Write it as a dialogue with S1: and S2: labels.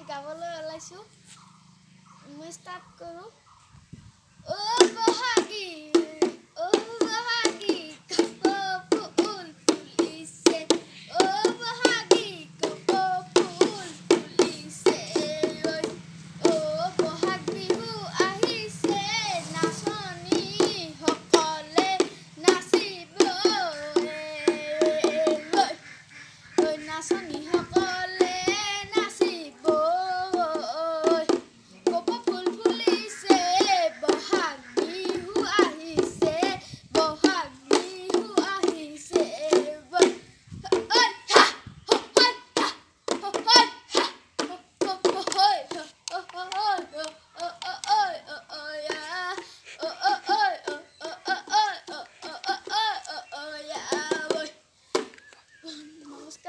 S1: গাবলৈ ওলাইছোঁ মই ষ্টাৰ্ট কৰোঁ অ' বহাগী অ' বহাগী কপৌ ফুল ফুলিছে অ' বহাগী কপৌ ফুল ফুলিছে অ' বহাগ বিহু আহিছে নাচনীসকলে নাচিব নাচনীসকলে নাচিব কপৌ ফুল ফুলিছে বহাগ বিহু আহিছে বহাগ বিহু আহিছে নমস্কাৰ।